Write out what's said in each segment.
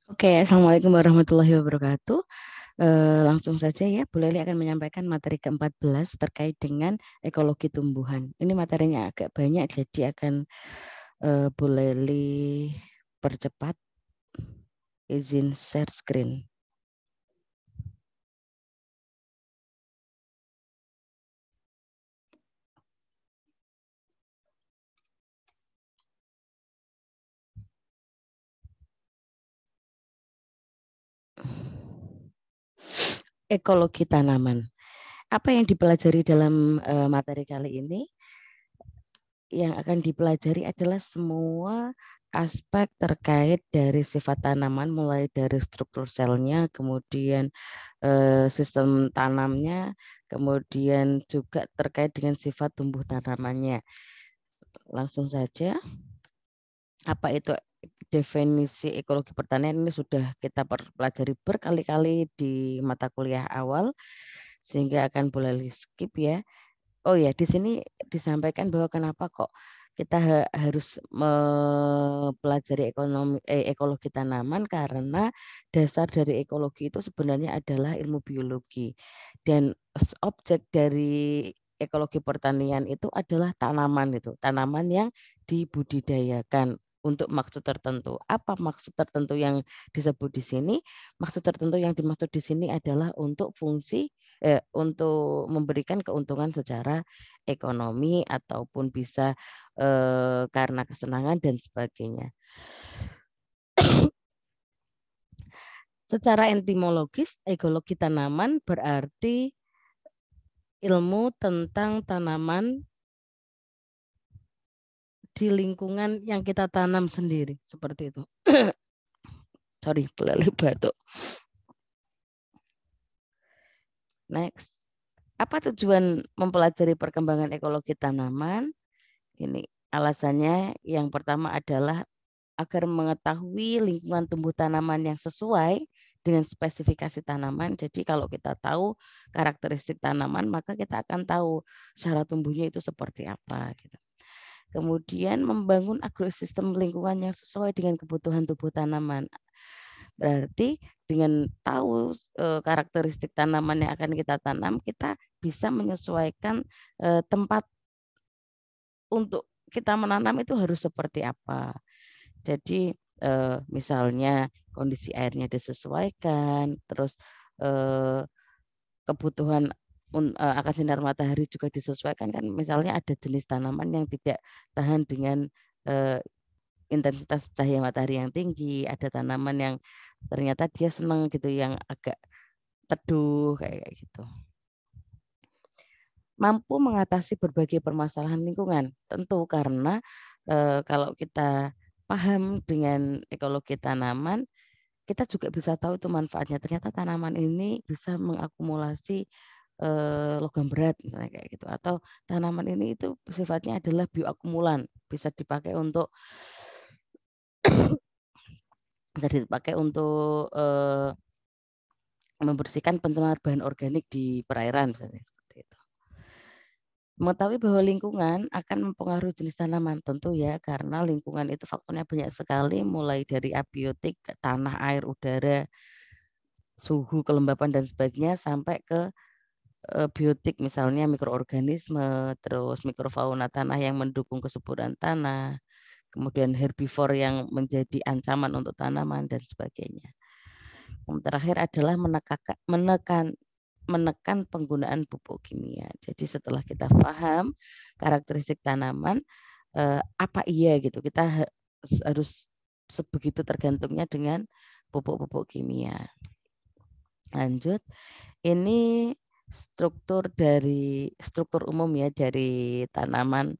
Oke, Assalamualaikum warahmatullahi wabarakatuh. Langsung saja ya, Bu Leli akan menyampaikan materi ke-14 terkait dengan ekologi tumbuhan. Ini materinya agak banyak, jadi akan Bu Leli percepat. Izin share screen. Ekologi tanaman. Apa yang dipelajari dalam materi kali ini? Yang akan dipelajari adalah semua aspek terkait dari sifat tanaman, mulai dari struktur selnya, kemudian sistem tanamnya, kemudian juga terkait dengan sifat tumbuh tanamannya. Langsung saja, apa itu definisi ekologi pertanian? Ini sudah kita pelajari berkali-kali di mata kuliah awal, sehingga akan boleh skip ya. Oh ya, di sini disampaikan bahwa kenapa kok kita harus mempelajari ekologi tanaman, karena dasar dari ekologi itu sebenarnya adalah ilmu biologi, dan objek dari ekologi pertanian itu adalah tanaman yang dibudidayakan untuk maksud tertentu. Apa maksud tertentu yang disebut di sini? Maksud tertentu yang dimaksud di sini adalah untuk fungsi untuk memberikan keuntungan secara ekonomi ataupun bisa karena kesenangan dan sebagainya. Secara entomologis, ekologi tanaman berarti ilmu tentang tanaman di lingkungan yang kita tanam sendiri, seperti itu. Sorry, boleh batuk. Next. Apa tujuan mempelajari perkembangan ekologi tanaman? Ini alasannya yang pertama adalah agar mengetahui lingkungan tumbuh tanaman yang sesuai dengan spesifikasi tanaman. Jadi kalau kita tahu karakteristik tanaman, maka kita akan tahu cara tumbuhnya itu seperti apa. Gitu. Kemudian membangun agrosistem lingkungan yang sesuai dengan kebutuhan tubuh tanaman. Berarti dengan tahu karakteristik tanaman yang akan kita tanam, kita bisa menyesuaikan tempat untuk kita menanam itu harus seperti apa. Jadi misalnya kondisi airnya disesuaikan, terus kebutuhan akan sinar matahari juga disesuaikan, kan misalnya ada jenis tanaman yang tidak tahan dengan intensitas cahaya matahari yang tinggi, ada tanaman yang ternyata dia senang gitu yang agak teduh kayak gitu. Mampu mengatasi berbagai permasalahan lingkungan, tentu karena kalau kita paham dengan ekologi tanaman, kita juga bisa tahu itu manfaatnya. Ternyata tanaman ini bisa mengakumulasi logam berat misalnya kayak gitu, atau tanaman ini itu sifatnya adalah bioakumulan, bisa dipakai untuk membersihkan pencemar bahan organik di perairan misalnya seperti itu. Mengetahui bahwa lingkungan akan mempengaruhi jenis tanaman, tentu ya, karena lingkungan itu faktornya banyak sekali, mulai dari abiotik, tanah, air, udara, suhu, kelembapan dan sebagainya, sampai ke biotik, misalnya mikroorganisme, terus mikrofauna tanah yang mendukung kesuburan tanah, kemudian herbivore yang menjadi ancaman untuk tanaman dan sebagainya. Yang terakhir adalah menekan penggunaan pupuk kimia. Jadi setelah kita paham karakteristik tanaman, apa iya gitu, kita harus sebegitu tergantungnya dengan pupuk-pupuk kimia. Lanjut, ini struktur umum ya dari tanaman,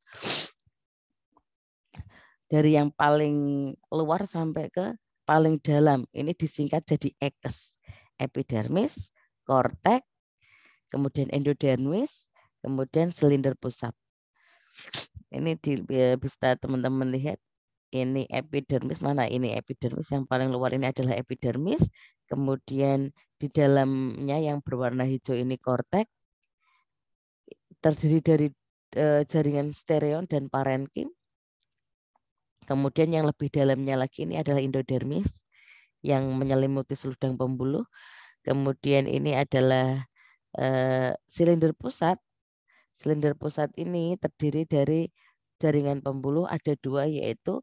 dari yang paling luar sampai ke paling dalam. Ini disingkat jadi EKES, epidermis, korteks, kemudian endodermis, kemudian silinder pusat. Ini bisa teman-teman lihat, ini epidermis, mana ini epidermis, yang paling luar ini adalah epidermis, kemudian di dalamnya yang berwarna hijau ini korteks, terdiri dari jaringan stereon dan parenkim. Kemudian yang lebih dalamnya lagi ini adalah endodermis. yang menyelimuti seludang pembuluh. Kemudian ini adalah silinder pusat. Silinder pusat ini terdiri dari jaringan pembuluh ada 2, yaitu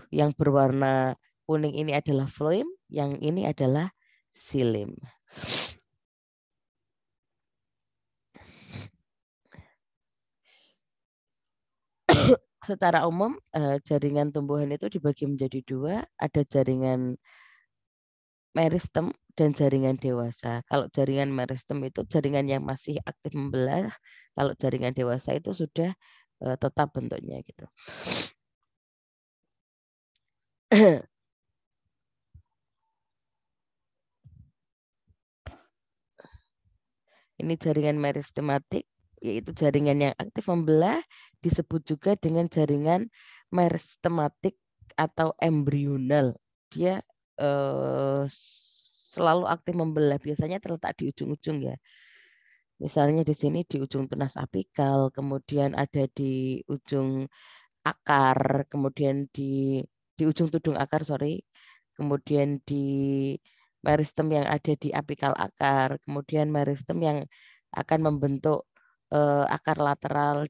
yang berwarna kuning ini adalah floem, yang ini adalah xilem. Secara umum jaringan tumbuhan itu dibagi menjadi 2, ada jaringan meristem dan jaringan dewasa. Kalau jaringan meristem itu jaringan yang masih aktif membelah, kalau jaringan dewasa itu sudah tetap bentuknya gitu. Ini jaringan meristematik, yaitu jaringan yang aktif membelah, disebut juga dengan jaringan meristematik atau embryonal. Dia selalu aktif membelah, biasanya terletak di ujung-ujung ya. Misalnya di sini di ujung tunas apikal, kemudian ada di ujung akar, kemudian di ujung tudung akar, kemudian di meristem yang ada di apikal akar, kemudian meristem yang akan membentuk akar lateral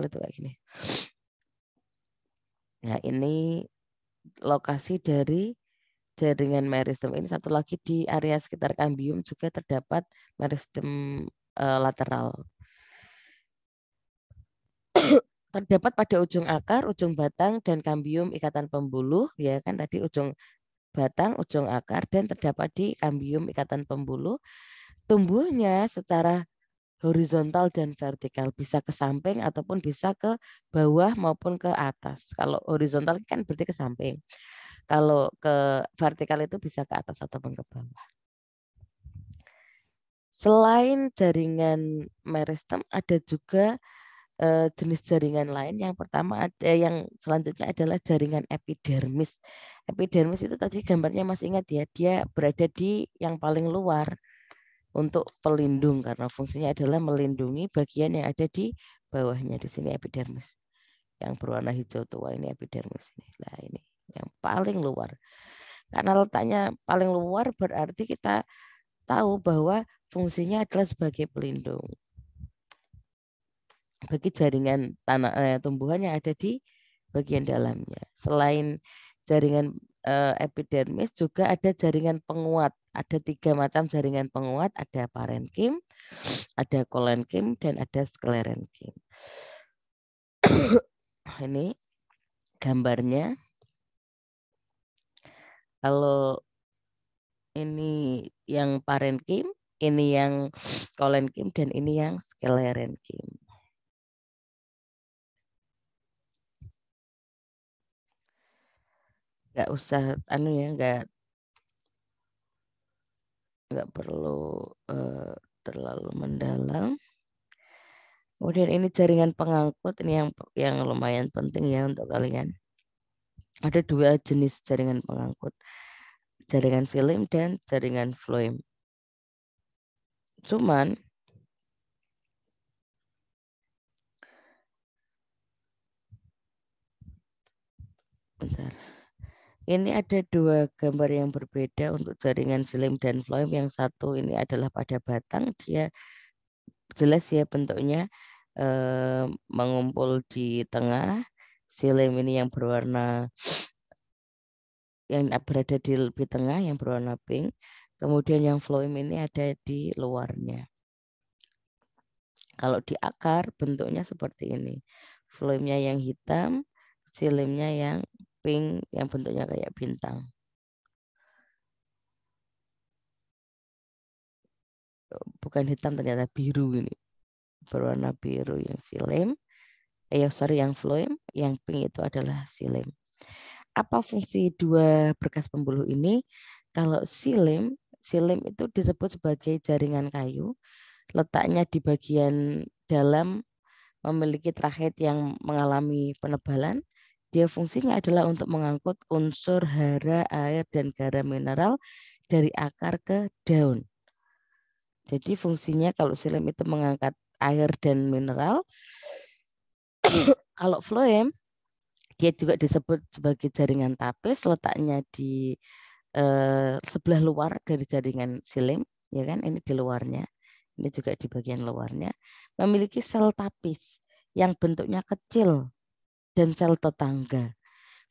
itu kayak gini. Nah, ini lokasi dari jaringan meristem. Ini satu lagi di area sekitar kambium juga terdapat meristem lateral. Terdapat pada ujung akar, ujung batang, dan kambium ikatan pembuluh, ya kan tadi ujung batang, ujung akar, dan terdapat di kambium ikatan pembuluh. Tumbuhnya secara horizontal dan vertikal, bisa ke samping ataupun bisa ke bawah maupun ke atas. Kalau horizontal kan berarti ke samping. Kalau ke vertikal itu bisa ke atas ataupun ke bawah. Selain jaringan meristem, ada juga jenis jaringan lain. Yang pertama ada yang selanjutnya adalah jaringan epidermis. Epidermis itu tadi gambarnya masih ingat ya, dia berada di yang paling luar untuk pelindung karena fungsinya adalah melindungi bagian yang ada di bawahnya. Di sini epidermis. Yang berwarna hijau tua ini epidermis ini. Nah, ini yang paling luar. Karena letaknya paling luar berarti kita tahu bahwa fungsinya adalah sebagai pelindung bagi jaringan tumbuhan yang ada di bagian dalamnya. Selain jaringan epidermis juga ada jaringan penguat. Ada 3 macam jaringan penguat, ada parenkim, ada kolenkim, dan ada sklerenkim. Ini gambarnya. Kalau ini yang parenkim, ini yang kolenkim, dan ini yang sklerenkim. Nggak usah nggak perlu terlalu mendalam. Kemudian ini jaringan pengangkut, ini yang lumayan penting ya untuk kalian. Ada 2 jenis jaringan pengangkut, jaringan xilem dan jaringan floem. Cuman bentar. Ini ada 2 gambar yang berbeda untuk jaringan xilem dan floem. Yang satu ini adalah pada batang, dia jelas ya bentuknya mengumpul di tengah. Xilem ini yang berwarna yang berada di lebih tengah yang berwarna pink. Kemudian yang floem ini ada di luarnya. Kalau di akar bentuknya seperti ini. Floemnya yang hitam, xilem-nya yang pink yang bentuknya kayak bintang. Bukan hitam, ternyata biru ini. Berwarna biru yang xilem. Yang floem, yang pink itu adalah xilem. Apa fungsi 2 berkas pembuluh ini? Kalau xilem itu disebut sebagai jaringan kayu, letaknya di bagian dalam, memiliki trachet yang mengalami penebalan. Dia fungsinya adalah untuk mengangkut unsur hara, air, dan garam mineral dari akar ke daun. Jadi fungsinya kalau xilem itu mengangkat air dan mineral. Kalau floem dia juga disebut sebagai jaringan tapis, letaknya di sebelah luar dari jaringan silim, ya kan? Ini di luarnya, ini juga di bagian luarnya, memiliki sel tapis yang bentuknya kecil dan sel tetangga.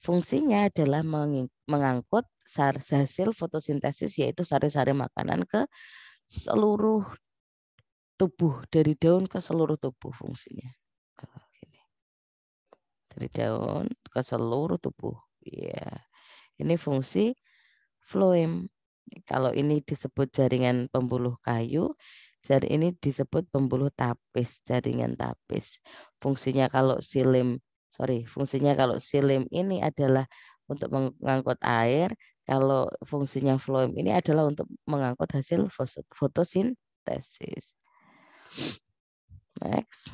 Fungsinya adalah mengangkut hasil fotosintesis, yaitu sari-sari makanan ke seluruh tubuh, dari daun ke seluruh tubuh fungsinya. Dari daun ke seluruh tubuh. Ya, ini fungsi floem. Kalau ini disebut jaringan pembuluh kayu, ini disebut pembuluh tapis, jaringan tapis. Fungsinya kalau silim ini adalah untuk mengangkut air, kalau fungsinya floem ini adalah untuk mengangkut hasil fotosintesis. Next.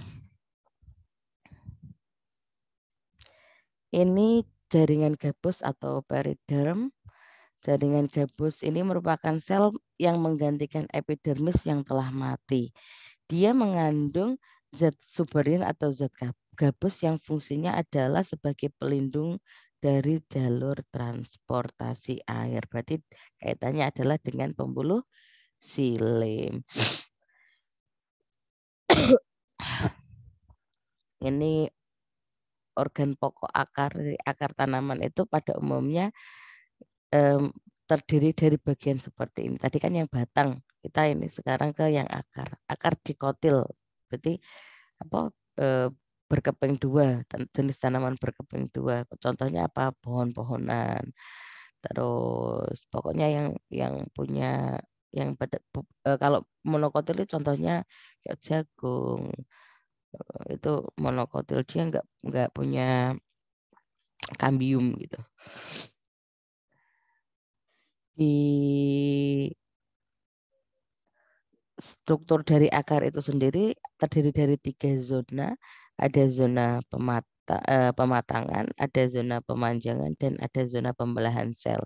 Ini jaringan gabus atau periderm. Jaringan gabus ini merupakan sel yang menggantikan epidermis yang telah mati. Dia mengandung zat suberin atau zat gabus yang fungsinya adalah sebagai pelindung dari jalur transportasi air. Berarti kaitannya adalah dengan pembuluh silim. Ini organ pokok akar tanaman itu pada umumnya terdiri dari bagian seperti ini. Tadi kan yang batang, kita ini sekarang ke yang akar. Akar dikotil, berarti berkeping dua, jenis tanaman berkeping dua. Contohnya apa? Pohon-pohonan. Terus pokoknya yang punya kalau monokotil itu contohnya kayak jagung, itu monokotil, dia nggak punya kambium gitu. Di struktur dari akar itu sendiri terdiri dari 3 zona. Ada zona pematangan, ada zona pemanjangan, dan ada zona pembelahan sel.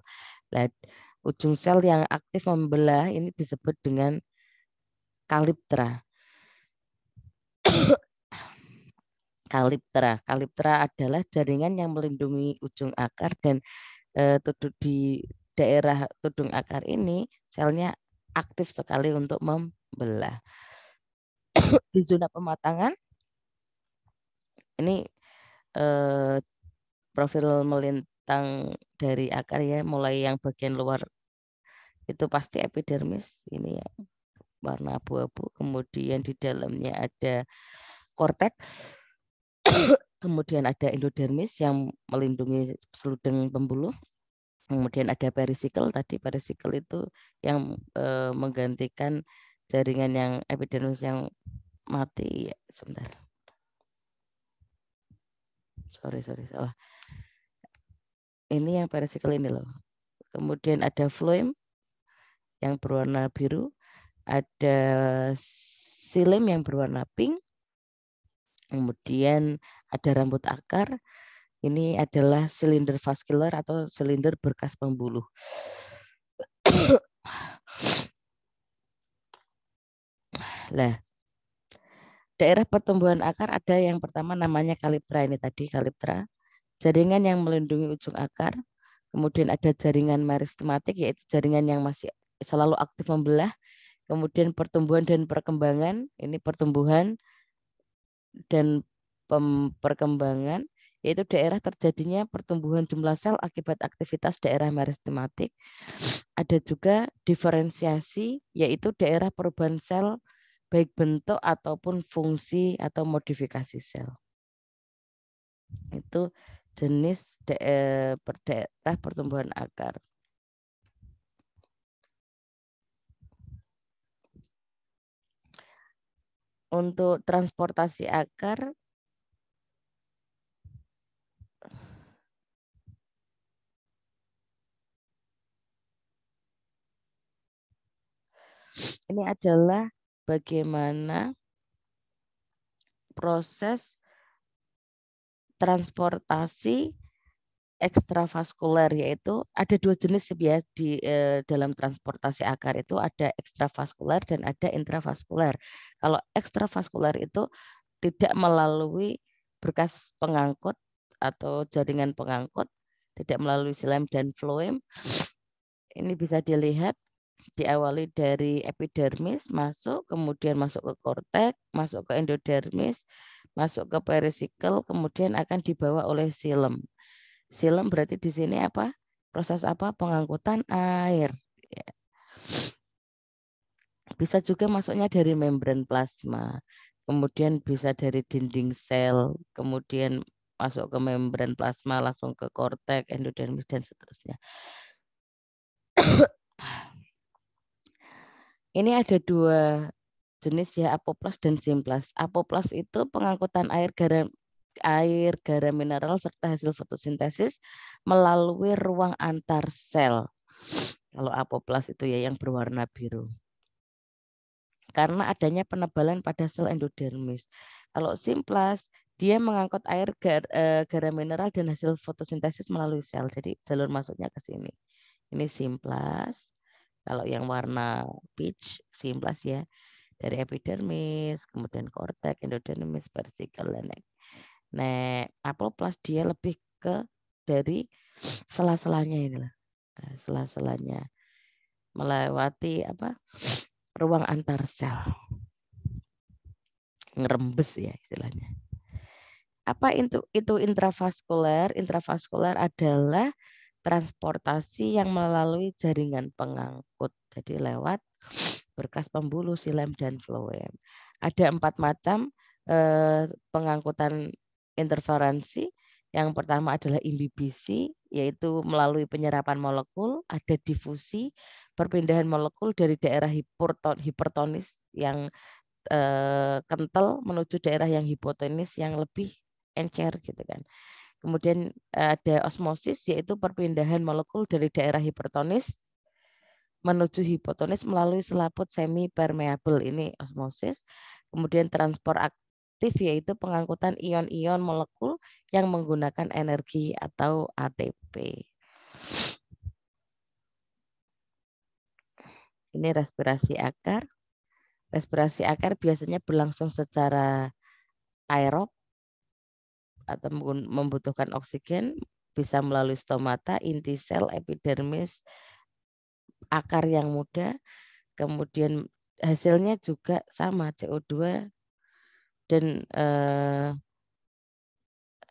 Nah, ujung sel yang aktif membelah ini disebut dengan kaliptra. Kaliptra adalah jaringan yang melindungi ujung akar, dan di daerah tudung akar ini selnya aktif sekali untuk membelah. Di zona pematangan ini profil melintang dari akar ya, mulai yang bagian luar itu pasti epidermis, ini ya warna abu-abu, kemudian di dalamnya ada korteks, kemudian ada endodermis yang melindungi seluding pembuluh, kemudian ada perisikel. Tadi perisikel itu yang menggantikan jaringan yang epidermis yang mati. Ya, sebentar. Sorry salah. Ini yang perisikel ini loh. Kemudian ada floem yang berwarna biru, ada silim yang berwarna pink, kemudian ada rambut akar. Ini adalah silinder vaskular atau silinder berkas pembuluh. Nah, daerah pertumbuhan akar ada yang pertama namanya kaliptra, ini tadi kaliptra, jaringan yang melindungi ujung akar. Kemudian ada jaringan meristematik, yaitu jaringan yang masih selalu aktif membelah. Kemudian pertumbuhan dan perkembangan, ini pertumbuhan dan perkembangan, yaitu daerah terjadinya pertumbuhan jumlah sel akibat aktivitas daerah meristematik. Ada juga diferensiasi, yaitu daerah perubahan sel baik bentuk ataupun fungsi atau modifikasi sel. Itu jenis daerah pertumbuhan akar. Untuk transportasi akar, ini adalah bagaimana proses transportasi ekstravaskuler, yaitu ada 2 jenis ya di dalam transportasi akar itu, ada ekstravaskuler dan ada intravaskuler. Kalau ekstravaskuler itu tidak melalui berkas pengangkut atau jaringan pengangkut, tidak melalui silim dan floem. Ini bisa dilihat diawali dari epidermis masuk, kemudian masuk ke korteks, masuk ke endodermis, masuk ke perisikkel, kemudian akan dibawa oleh silem. Silem berarti di sini apa? Proses apa? Pengangkutan air. Ya. Bisa juga masuknya dari membran plasma, kemudian bisa dari dinding sel, kemudian masuk ke membran plasma langsung ke korteks, endodermis dan seterusnya. Ini ada dua jenis ya, apoplas dan simplas. Apoplas itu pengangkutan air garam mineral serta hasil fotosintesis melalui ruang antar sel. Kalau apoplas itu ya yang berwarna biru. Karena adanya penebalan pada sel endodermis. Kalau simplas dia mengangkut air garam mineral dan hasil fotosintesis melalui sel. Jadi jalur masuknya ke sini. Ini simplas. Kalau yang warna peach simplas ya. Dari epidermis, kemudian korteks, endodermis, perisikkel, dan apoplas dia lebih ke dari sela-selanya inilah, sela-selanya melewati apa ruang antar sel, ngerembes ya istilahnya. Apa itu intravaskuler? Intravaskuler adalah transportasi yang melalui jaringan pengangkut, jadi lewat berkas pembuluh, silem, dan floem. Ada 4 macam pengangkutan interferensi. Yang pertama adalah imbibisi, yaitu melalui penyerapan molekul. Ada difusi, perpindahan molekul dari daerah hipertonis yang kental menuju daerah yang hipotonis yang lebih encer gitu kan. Kemudian ada osmosis, yaitu perpindahan molekul dari daerah hipertonis menuju hipotonis melalui selaput semi permeabel, ini osmosis. Kemudian transport aktif, yaitu pengangkutan ion-ion molekul yang menggunakan energi atau ATP. Ini respirasi akar. Respirasi akar biasanya berlangsung secara aerob atau membutuhkan oksigen, bisa melalui stomata, inti sel, epidermis, akar yang muda. Kemudian hasilnya juga sama, CO2 dan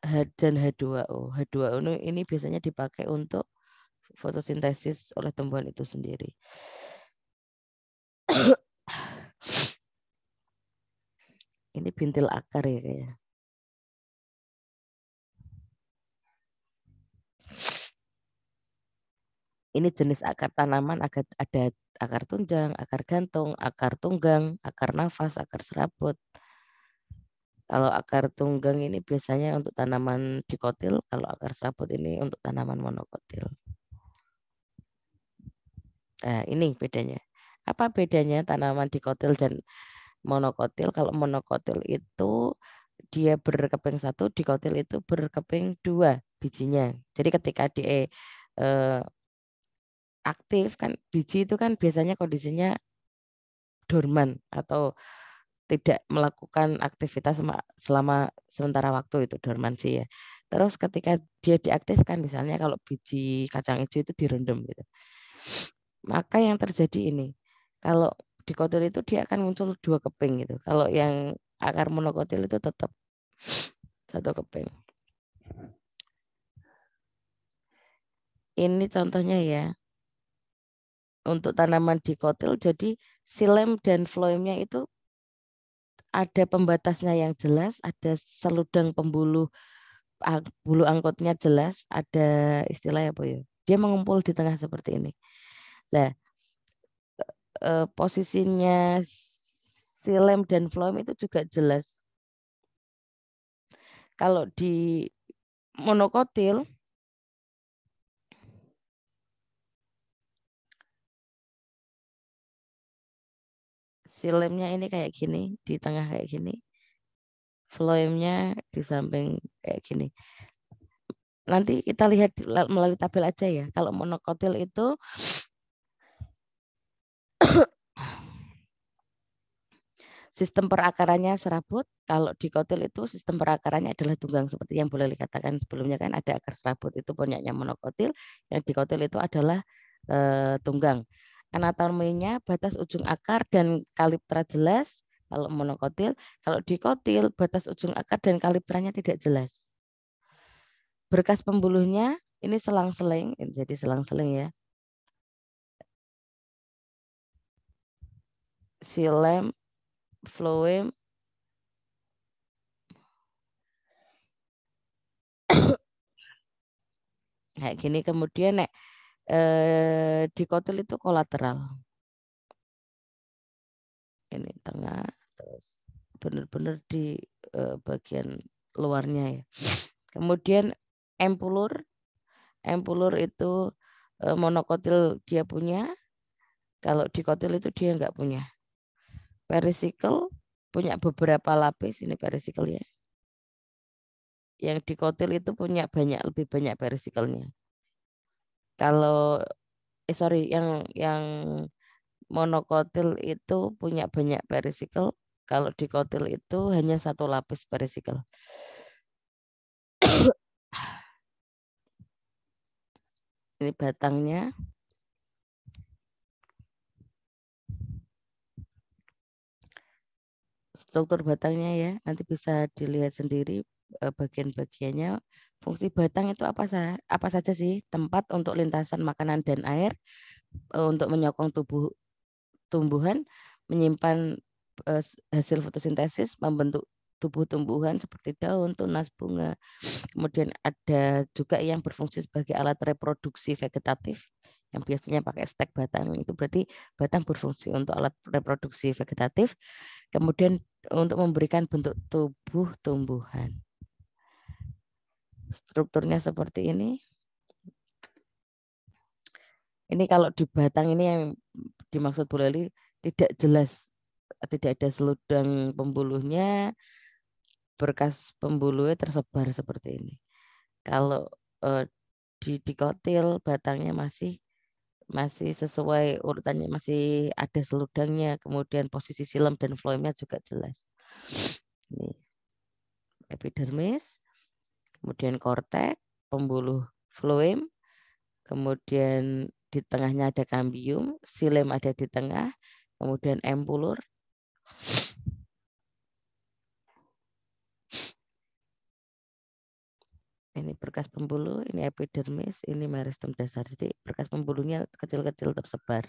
H2O. H2O ini biasanya dipakai untuk fotosintesis oleh tumbuhan itu sendiri. Ini bintil akar ya kayaknya. Ini jenis akar tanaman, ada akar tunjang, akar gantung, akar tunggang, akar nafas, akar serabut. Kalau akar tunggang ini biasanya untuk tanaman dikotil, kalau akar serabut ini untuk tanaman monokotil. Nah, ini bedanya. Apa bedanya tanaman dikotil dan monokotil? Kalau monokotil itu dia berkeping 1, dikotil itu berkeping 2 bijinya. Jadi ketika dia aktif kan, biji itu kan biasanya kondisinya dorman atau tidak melakukan aktivitas selama sementara waktu, itu dormansi ya. Terus ketika dia diaktifkan, misalnya kalau biji kacang hijau itu direndam gitu, maka yang terjadi ini, kalau dikotil itu dia akan muncul 2 keping gitu. Kalau yang akar monokotil itu tetap 1 keping. Ini contohnya ya. Untuk tanaman dikotil, jadi silem dan floemnya itu ada pembatasnya yang jelas, ada seludang pembuluh bulu angkutnya jelas, ada istilah apa ya? Dia mengumpul di tengah seperti ini. Nah, posisinya silem dan floem itu juga jelas. Kalau di monokotil silemnya ini kayak gini, di tengah kayak gini. Floemnya di samping kayak gini. Nanti kita lihat melalui tabel aja ya. Kalau monokotil itu sistem perakarannya serabut. Kalau dikotil itu sistem perakarannya adalah tunggang, seperti yang boleh dikatakan sebelumnya kan ada akar serabut, itu punyanya monokotil. Yang dikotil itu adalah tunggang. Anatominya batas ujung akar dan kaliptra jelas kalau monokotil. Kalau dikotil batas ujung akar dan kalipranya tidak jelas. Berkas pembuluhnya ini selang-seling, jadi selang-seling ya. Xilem, phloem, kayak gini. Kemudian nek dikotil itu kolateral. Ini tengah, terus benar-benar di bagian luarnya ya. Kemudian empulur, empulur itu monokotil dia punya, kalau dikotil itu dia nggak punya. Perisikel punya beberapa lapis, ini perisikel ya. Yang dikotil itu punya banyak, lebih banyak perisikelnya. Kalau sorry, yang monokotil itu punya banyak perisikel, kalau dikotil itu hanya satu lapis perisikel. Ini batangnya. Struktur batangnya ya, nanti bisa dilihat sendiri bagian-bagiannya. Fungsi batang itu apa saja sih? Tempat untuk lintasan makanan dan air, untuk menyokong tumbuhan, menyimpan hasil fotosintesis, membentuk tubuh tumbuhan seperti daun, tunas, bunga. Kemudian ada juga yang berfungsi sebagai alat reproduksi vegetatif yang biasanya pakai stek batang. Itu berarti batang berfungsi untuk alat reproduksi vegetatif. Kemudian untuk memberikan bentuk tubuh tumbuhan. Strukturnya seperti ini. Ini kalau di batang ini yang dimaksud Bu Leli tidak jelas, tidak ada seludang pembuluhnya, berkas pembuluhnya tersebar seperti ini. Kalau dikotil batangnya masih sesuai urutannya, masih ada seludangnya, kemudian posisi silem dan floemnya juga jelas. Ini epidermis, kemudian kortek, pembuluh floem, kemudian di tengahnya ada kambium, silem ada di tengah, kemudian empulur. Ini berkas pembuluh, ini epidermis, ini meristem dasar. Jadi berkas pembuluhnya kecil-kecil tersebar.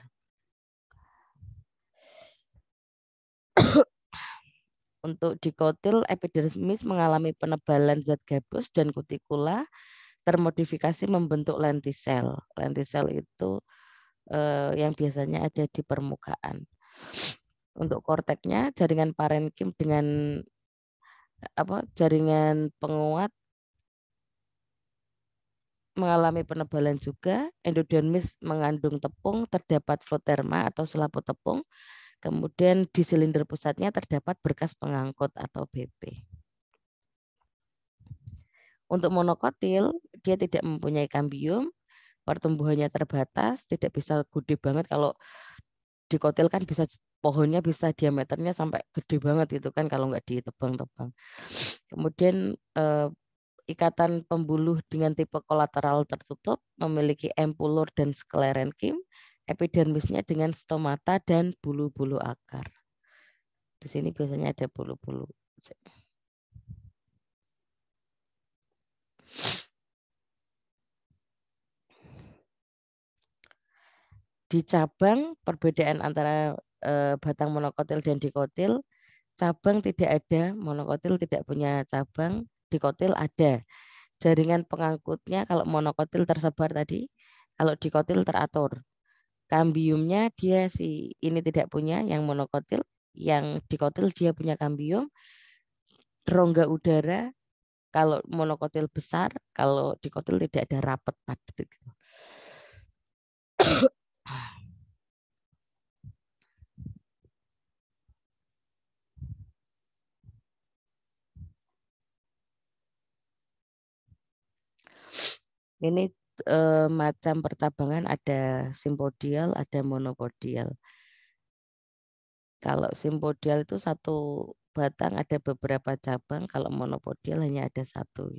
Untuk dikotil, epidermis mengalami penebalan zat gabus dan kutikula termodifikasi membentuk lentisel. Lentisel itu yang biasanya ada di permukaan. Untuk korteknya, jaringan parenkim dengan jaringan penguat mengalami penebalan juga. Endodermis mengandung tepung, terdapat floterma atau selaput tepung. Kemudian di silinder pusatnya terdapat berkas pengangkut atau BP. Untuk monokotil, dia tidak mempunyai kambium, pertumbuhannya terbatas, tidak bisa gede banget. Kalau dikotil kan bisa pohonnya bisa diameternya sampai gede banget itu kan kalau nggak ditebang-tebang. Kemudian ikatan pembuluh dengan tipe kolateral tertutup, memiliki empulur dan sklerenkim, epidermisnya dengan stomata dan bulu-bulu akar. Di sini biasanya ada bulu-bulu. Di cabang, perbedaan antara batang monokotil dan dikotil, cabang tidak ada, monokotil tidak punya cabang, dikotil ada. Jaringan pengangkutnya kalau monokotil tersebar tadi, kalau dikotil teratur. Kambiumnya dia ini tidak punya, yang monokotil, yang dikotil dia punya kambium. Rongga udara kalau monokotil besar, kalau dikotil tidak ada rapat padat gitu. Ini macam percabangan ada simpodial, ada monopodial. Kalau simpodial itu satu batang ada beberapa cabang, kalau monopodial hanya ada satu.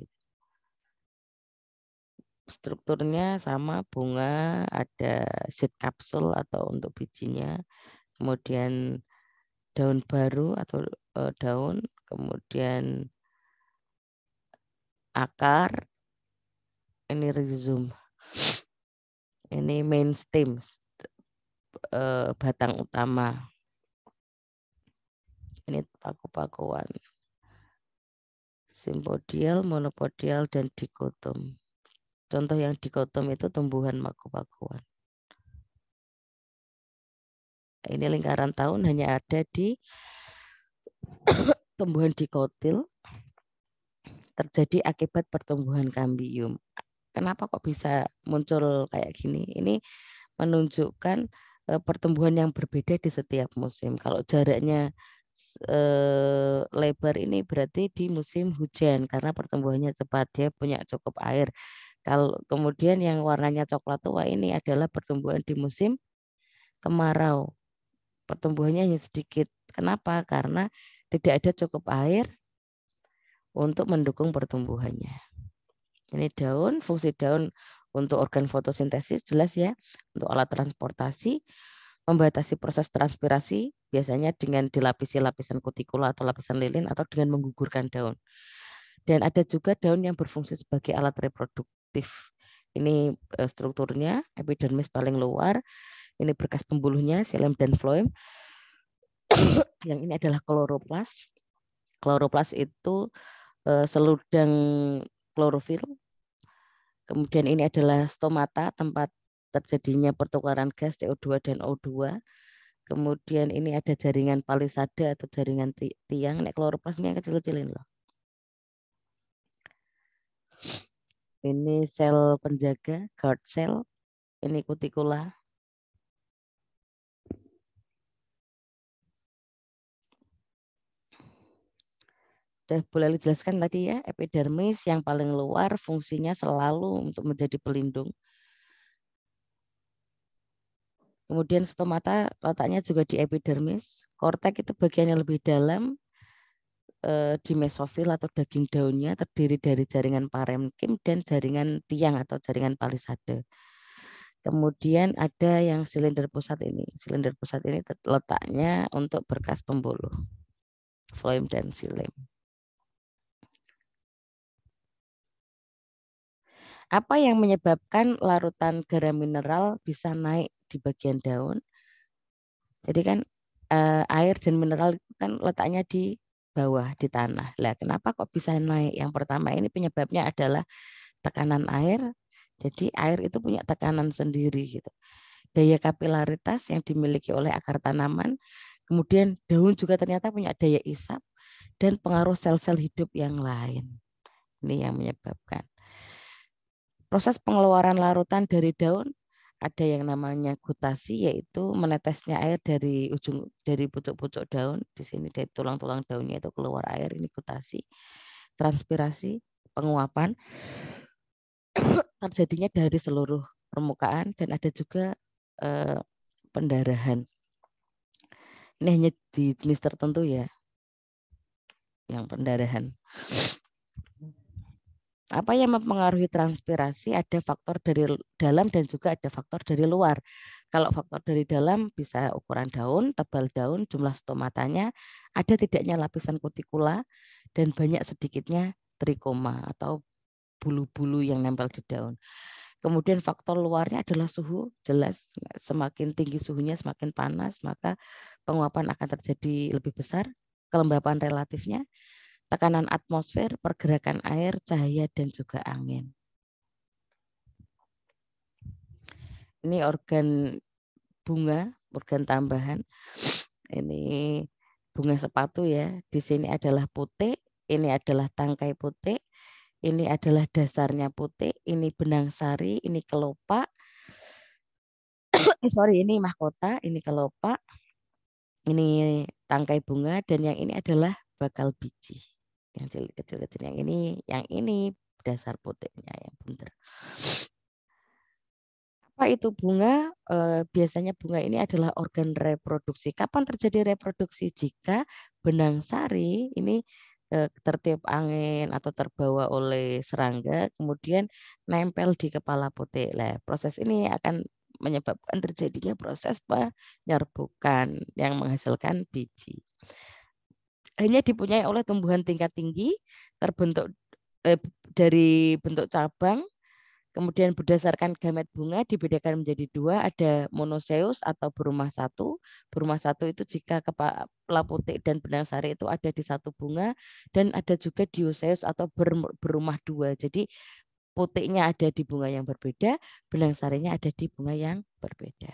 strukturnya sama, bunga, ada seed kapsul atau untuk bijinya, kemudian daun baru atau daun, kemudian akar, ini rhizome, ini main stem, batang utama, ini paku-pakuan, simpodial, monopodial, dan dikotom. Contoh yang dikotom itu tumbuhan paku-pakuan. Ini lingkaran tahun hanya ada di tumbuhan dikotil, terjadi akibat pertumbuhan kambium. Kenapa kok bisa muncul kayak gini? Ini menunjukkan pertumbuhan yang berbeda di setiap musim. Kalau jaraknya lebar ini berarti di musim hujan karena pertumbuhannya cepat, dia punya cukup air. Kalau kemudian yang warnanya coklat tua ini adalah pertumbuhan di musim kemarau. Pertumbuhannya hanya sedikit. Kenapa? Karena tidak ada cukup air untuk mendukung pertumbuhannya. Ini daun, fungsi daun untuk organ fotosintesis jelas ya, untuk alat transportasi, membatasi proses transpirasi, biasanya dengan dilapisi lapisan kutikula atau lapisan lilin atau dengan menggugurkan daun. Dan ada juga daun yang berfungsi sebagai alat reproduktif. Ini strukturnya, epidermis paling luar, ini berkas pembuluhnya, xilem dan floem. Yang ini adalah kloroplas. Kloroplas itu seludang klorofil. Kemudian ini adalah stomata, tempat terjadinya pertukaran gas CO2 dan O2. Kemudian ini ada jaringan palisada atau jaringan tiang. Ini kloroplas ini yang kecil-kecilin loh. Ini sel penjaga, guard cell. Ini kutikula. Sudah boleh dijelaskan tadi ya, epidermis yang paling luar fungsinya selalu untuk menjadi pelindung. Kemudian stomata letaknya juga di epidermis. Kortek itu bagian yang lebih dalam di mesofil atau daging daunnya, terdiri dari jaringan parenkim dan jaringan tiang atau jaringan palisade. Kemudian ada yang silinder pusat ini. Silinder pusat ini letaknya untuk berkas pembuluh, floem dan xilem. Apa yang menyebabkan larutan garam mineral bisa naik di bagian daun? Jadi kan air dan mineral itu kan letaknya di bawah di tanah. Lah kenapa kok bisa naik? Yang pertama ini penyebabnya adalah tekanan air. Jadi air itu punya tekanan sendiri gitu. Daya kapilaritas yang dimiliki oleh akar tanaman. Kemudian daun juga ternyata punya daya isap dan pengaruh sel-sel hidup yang lain. Ini yang menyebabkan. Proses pengeluaran larutan dari daun ada yang namanya gutasi, yaitu menetesnya air dari pucuk-pucuk daun. Di sini dari tulang-tulang daunnya itu keluar air, ini gutasi. Transpirasi, penguapan terjadinya dari seluruh permukaan dan ada juga pendarahan. Ini hanya di jenis tertentu ya, yang pendarahan. Apa yang mempengaruhi transpirasi? Ada faktor dari dalam dan juga ada faktor dari luar. Kalau faktor dari dalam bisa ukuran daun, tebal daun, jumlah stomatanya, ada tidaknya lapisan kutikula, dan banyak sedikitnya trikoma atau bulu-bulu yang nempel di daun. Kemudian faktor luarnya adalah suhu, jelas semakin tinggi suhunya semakin panas, maka penguapan akan terjadi lebih besar, kelembapan relatifnya, tekanan atmosfer, pergerakan air, cahaya, dan juga angin. Ini organ bunga, organ tambahan. Ini bunga sepatu ya. Di sini adalah putik, ini adalah tangkai putik, ini adalah dasarnya putik, ini benang sari, ini kelopak. Ini mahkota, ini kelopak, ini tangkai bunga, dan yang ini adalah bakal biji. Yang kecil-kecil, yang ini dasar putiknya yang benar. Apa itu bunga? Biasanya bunga ini adalah organ reproduksi. Kapan terjadi reproduksi? Jika benang sari ini tertiup angin atau terbawa oleh serangga, kemudian nempel di kepala putik. Nah, proses ini akan menyebabkan terjadinya proses penyerbukan yang menghasilkan biji. Hanya dipunyai oleh tumbuhan tingkat tinggi, terbentuk dari bentuk cabang, kemudian berdasarkan gamet bunga dibedakan menjadi dua, ada monoseus atau berumah satu. Berumah satu itu jika kepala putik dan benang sari itu ada di satu bunga, dan ada juga dioseus atau berumah dua. Jadi putiknya ada di bunga yang berbeda, benang sarinya ada di bunga yang berbeda.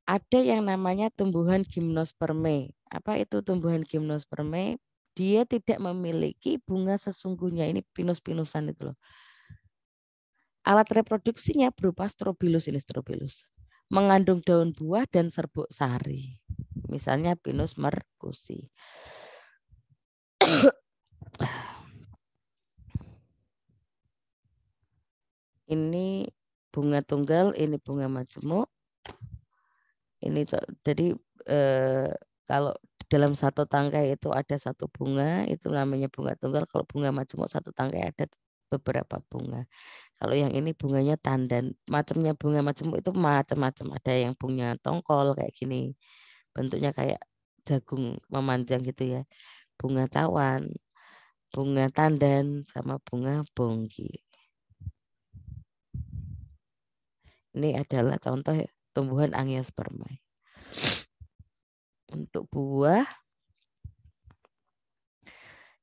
Ada yang namanya tumbuhan gimnosperme. Apa itu tumbuhan gimnosperme? Dia tidak memiliki bunga sesungguhnya. Ini pinus-pinusan itu loh. Alat reproduksinya berupa strobilus, ini strobilus. Mengandung daun buah dan serbuk sari. Misalnya Pinus mercusi. Ini bunga tunggal, ini bunga majemuk. Ini jadi kalau dalam satu tangkai itu ada satu bunga, itu namanya bunga tunggal. Kalau bunga majemuk satu tangkai ada beberapa bunga. Kalau yang ini bunganya tandan. Macamnya bunga majemuk itu macam-macam. Ada yang bunga tongkol kayak gini. Bentuknya kayak jagung memanjang gitu ya. Bunga cawan, bunga tandan, sama bunga bongki. Ini adalah contoh tumbuhan Angiospermae. Untuk buah,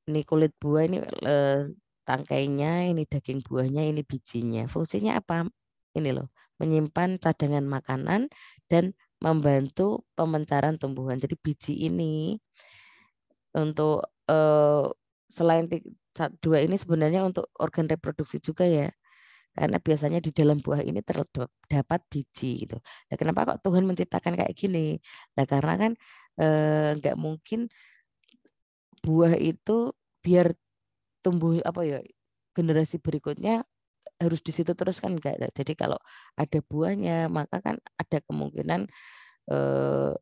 ini kulit buah, ini tangkainya, ini daging buahnya, ini bijinya. Fungsinya apa? Ini loh, menyimpan cadangan makanan dan membantu pementaran tumbuhan. Jadi biji ini untuk selain dua ini sebenarnya untuk organ reproduksi juga ya. Karena biasanya di dalam buah ini terdapat biji gitu. Nah, kenapa kok Tuhan menciptakan kayak gini? Nah, karena kan nggak mungkin buah itu biar tumbuh apa ya, generasi berikutnya harus di situ terus kan enggak. Jadi kalau ada buahnya maka kan ada kemungkinan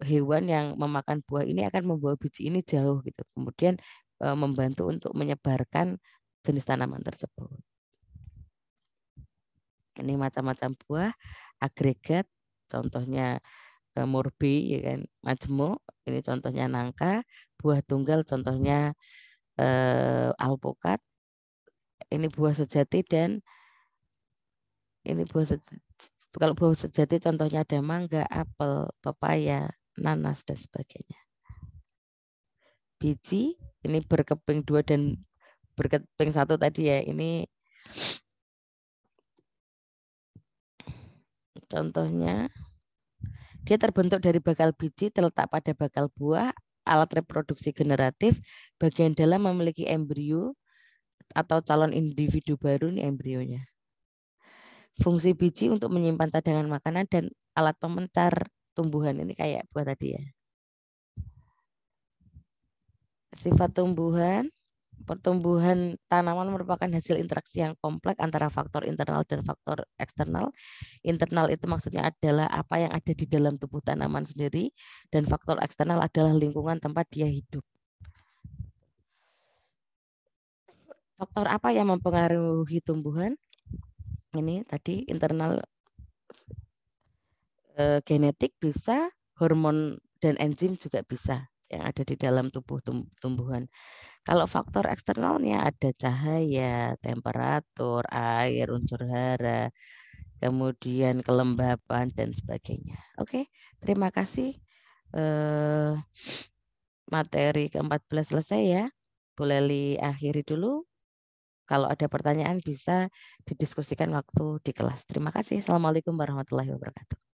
hewan yang memakan buah ini akan membawa biji ini jauh gitu. Kemudian membantu untuk menyebarkan jenis tanaman tersebut. Ini macam-macam buah agregat, contohnya murbi, ya kan, majemuk. Ini contohnya nangka. Buah tunggal, contohnya alpukat. Ini buah sejati dan ini buah sejati. Kalau buah sejati contohnya ada mangga, apel, pepaya, nanas dan sebagainya. Biji ini berkeping 2 dan berkeping 1 tadi ya. Ini contohnya. Dia terbentuk dari bakal biji, terletak pada bakal buah, alat reproduksi generatif, bagian dalam memiliki embrio atau calon individu baru, ini embrionya. Fungsi biji untuk menyimpan cadangan makanan dan alat pementar tumbuhan, ini kayak buah tadi ya. Sifat tumbuhan, pertumbuhan tanaman merupakan hasil interaksi yang kompleks antara faktor internal dan faktor eksternal. Internal itu maksudnya adalah apa yang ada di dalam tubuh tanaman sendiri, dan faktor eksternal adalah lingkungan tempat dia hidup. Faktor apa yang mempengaruhi tumbuhan? Ini tadi internal genetik bisa, hormon dan enzim juga bisa yang ada di dalam tubuh tumbuhan. Kalau faktor eksternalnya ada cahaya, temperatur, air, unsur hara, kemudian kelembapan dan sebagainya. Oke, terima kasih. Materi ke-14 selesai ya. Boleh diakhiri dulu. Kalau ada pertanyaan bisa didiskusikan waktu di kelas. Terima kasih. Assalamualaikum warahmatullahi wabarakatuh.